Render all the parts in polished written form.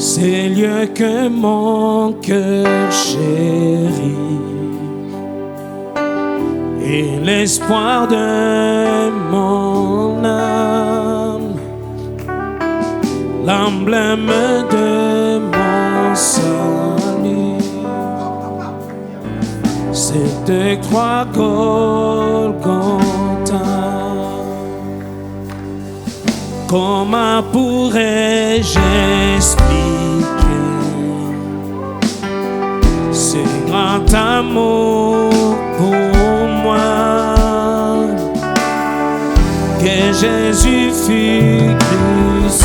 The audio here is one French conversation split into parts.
C'est lieu que mon cœur chérit et l'espoir de mon âme, l'emblème de mon salut. Cette croix Golgotha. Comment pourrais-je expliquer ce grand amour pour moi, que Jésus fut crucifié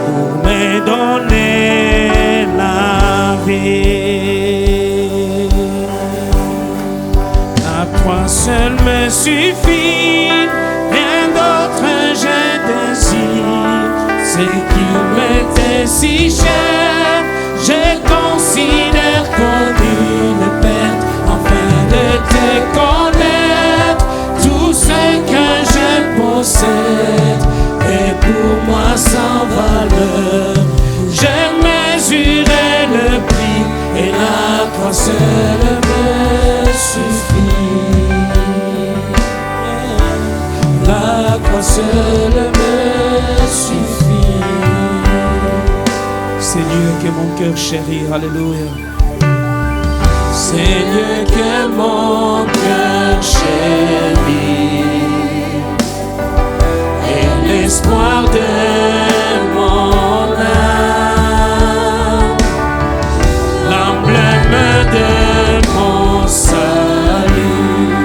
pour me donner la vie. La croix seule me suffit, rien d'autre je désire. Ce qui m'était si cher, je considère comme une perte, afin de te connaître. Tout ce que je possède est pour moi sans valeur. Je mesurais le prix et la croix seule me suffit. La croix seule me suffit. C'est Dieu que mon cœur chérit, alléluia. C'est Dieu que mon cœur chérit et l'espoir de mon âme, l'emblème de mon salut.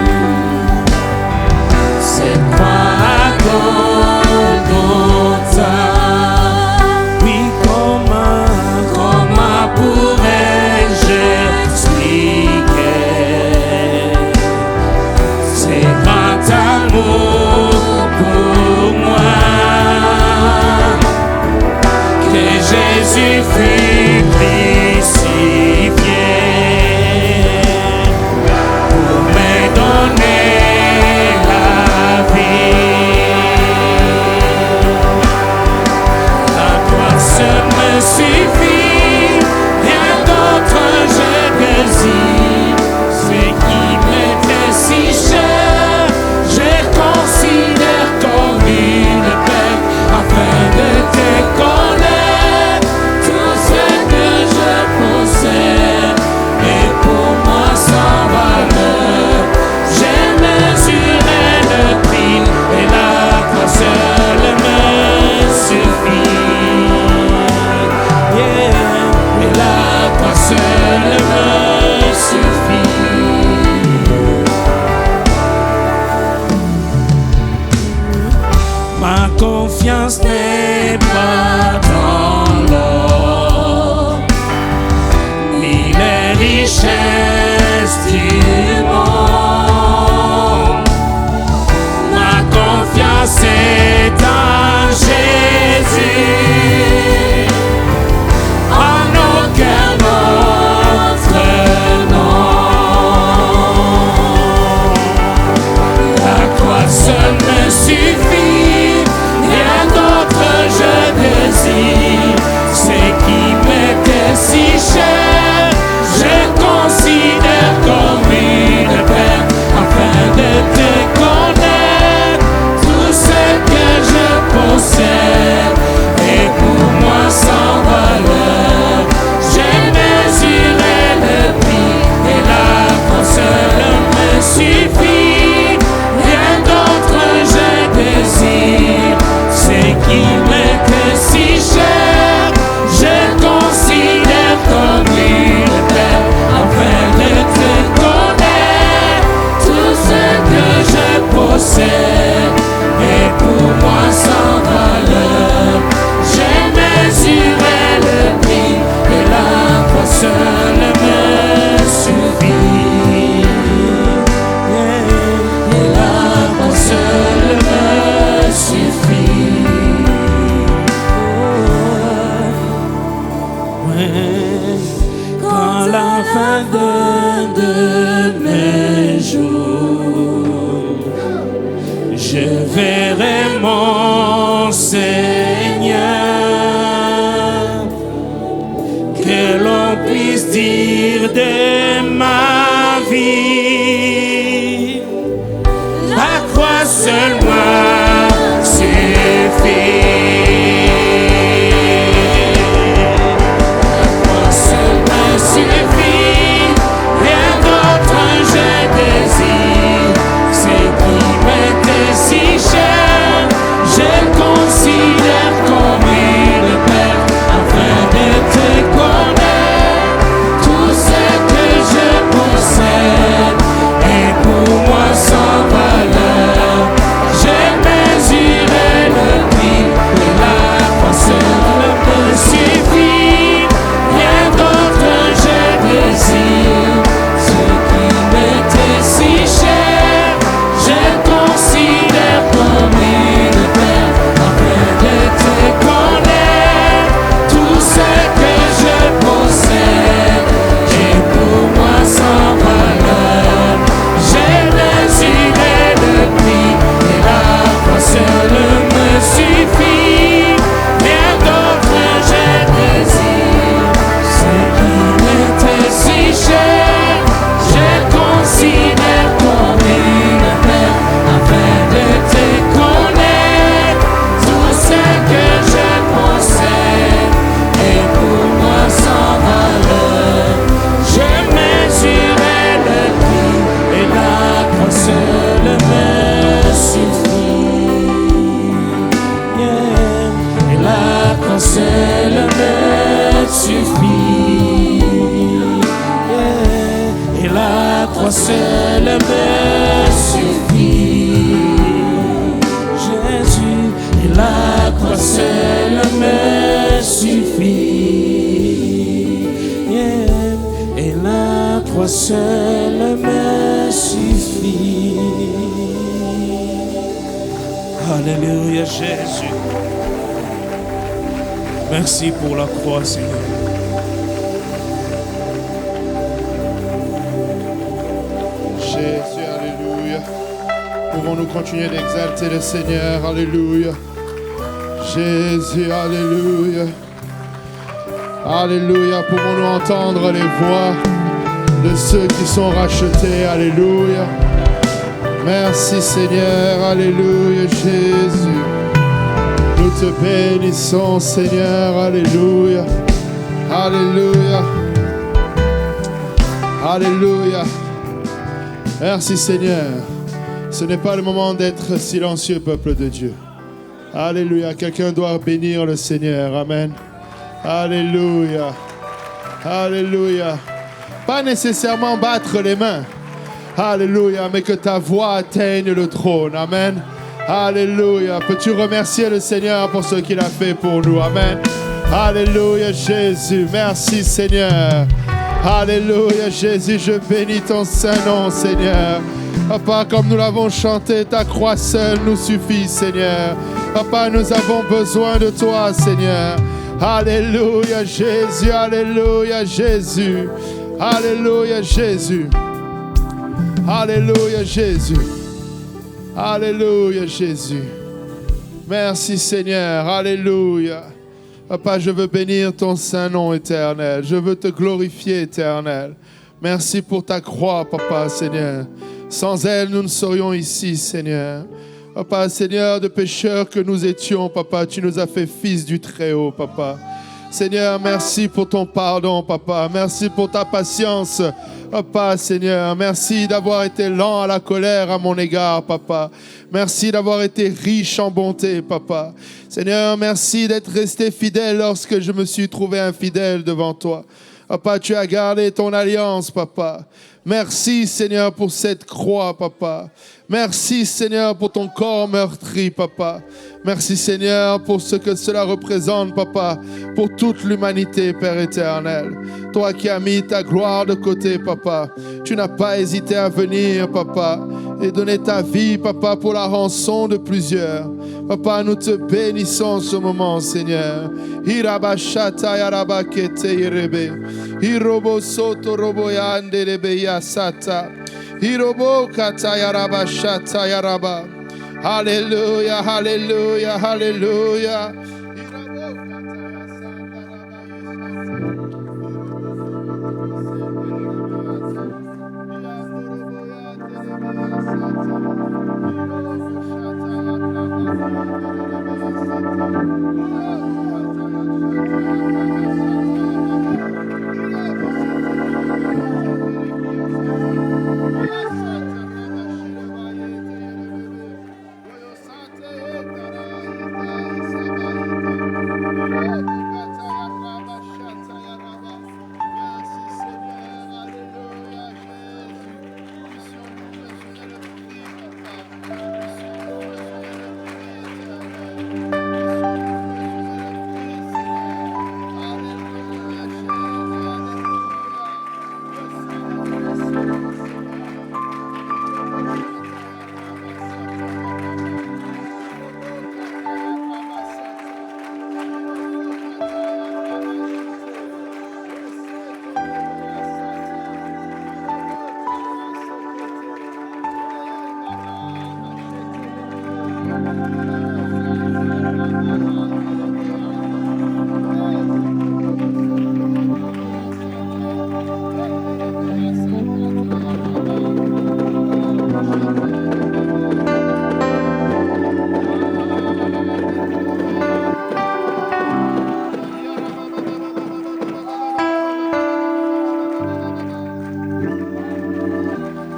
C'est croix Golgotha. Oui, comment pourrais-je expliquer c'est grand amour pour moi, que Jésus fut crucifié pour me donner la vie. La croix seule me suffit, rien d'autre je désire. Ce qui m'était si cher, je considère comme une perte, afin de te connaître. Tout ce que je possède est pour moi sans valeur. J'ai mesuré le prix et la croix seule me suffit. Yeah. Et la croix seule me suffit. Ma confiance n'est pas dans l'or, ni les richesses du monde. Ma confiance est dans Jésus, en aucun autre nom. La croix seule me suffit, rien d'autre je désire. Ce qui m'était si cher, je considère comme une perte, afin de te connaître. Tout ce que je possède est pour moi sans valeur. J'ai mesuré le prix et la croix seule me suffit. Rien d'autre je désire. Ce qui m'était si cher, je considère comme une perte, afin de te connaître. Tout ce que je possède est pour moi sans valeur. J'ai mesuré le prix et la croix seule me suffit. Et la croix seule me suffit. Ouais. Quand la fin de mes jours, je verrai mon Seigneur. seule me suffit. Jésus, et la croix seule me suffit. Yeah. Et la croix seule me suffit. Alléluia, Jésus. Merci pour la croix, Seigneur. Jésus, alléluia. Pouvons-nous continuer d'exalter le Seigneur, alléluia. Jésus, alléluia. Alléluia. Pouvons-nous entendre les voix de ceux qui sont rachetés, alléluia. Merci Seigneur, alléluia, Jésus. Nous te bénissons, Seigneur, alléluia. Alléluia. Alléluia. Merci Seigneur. Ce n'est pas le moment d'être silencieux, peuple de Dieu. Alléluia. Quelqu'un doit bénir le Seigneur. Amen. Alléluia. Alléluia. Pas nécessairement battre les mains. Alléluia. Mais que ta voix atteigne le trône. Amen. Alléluia. Peux-tu remercier le Seigneur pour ce qu'il a fait pour nous? Amen. Alléluia, Jésus. Merci, Seigneur. Alléluia, Jésus. Je bénis ton saint nom, Seigneur. Papa, comme nous l'avons chanté, ta croix seule nous suffit, Seigneur. Papa, nous avons besoin de toi, Seigneur. Alléluia, Jésus. Alléluia, Jésus. Alléluia, Jésus. Alléluia, Jésus. Alléluia, Jésus. Merci, Seigneur. Alléluia. Papa, je veux bénir ton saint nom éternel. Je veux te glorifier, éternel. Merci pour ta croix, Papa, Seigneur. Sans elle, nous ne serions ici, Seigneur. Papa, Seigneur, de pécheurs que nous étions, Papa, tu nous as fait fils du Très-Haut, Papa. Seigneur, merci pour ton pardon, Papa. Merci pour ta patience, Papa, Seigneur. Merci d'avoir été lent à la colère à mon égard, Papa. Merci d'avoir été riche en bonté, Papa. Seigneur, merci d'être resté fidèle lorsque je me suis trouvé infidèle devant toi. Papa, tu as gardé ton alliance, Papa. Merci, Seigneur, pour cette croix, Papa. Merci, Seigneur, pour ton corps meurtri, Papa. Merci, Seigneur, pour ce que cela représente, Papa, pour toute l'humanité, Père éternel. Toi qui as mis ta gloire de côté, Papa, tu n'as pas hésité à venir, Papa, et donner ta vie, Papa, pour la rançon de plusieurs. Papa, nous te bénissons ce moment, Seigneur. Hirabashata yarabakete irebe. Hirobo soto roboyande rebe yasata. Hirobo kata yarabashata yaraba. Alléluia, alléluia, alléluia.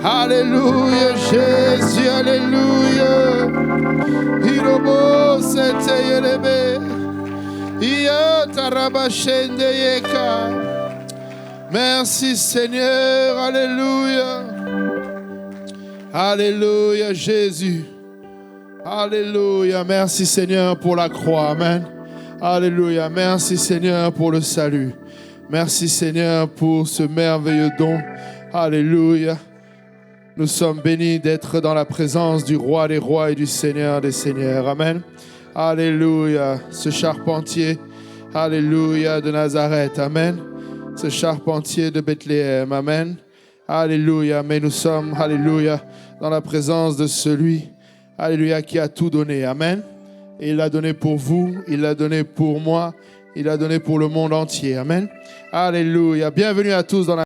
Alléluia, Jésus, alléluia. Hirobo sete yerebe. Iatarabashende yeka. Merci Seigneur, alléluia. Alléluia, Jésus. Alléluia. Merci, Seigneur, pour la croix. Amen. Alléluia. Merci, Seigneur, pour le salut. Merci, Seigneur, pour ce merveilleux don. Alléluia. Nous sommes bénis d'être dans la présence du Roi des rois et du Seigneur des seigneurs. Amen. Alléluia. Ce charpentier, alléluia, de Nazareth. Amen. Ce charpentier de Bethléem. Amen. Alléluia. Mais nous sommes, alléluia, dans la présence de celui, alléluia, qui a tout donné. Amen. Et il l'a donné pour vous, il l'a donné pour moi, il l'a donné pour le monde entier. Amen. Alléluia. Bienvenue à tous dans la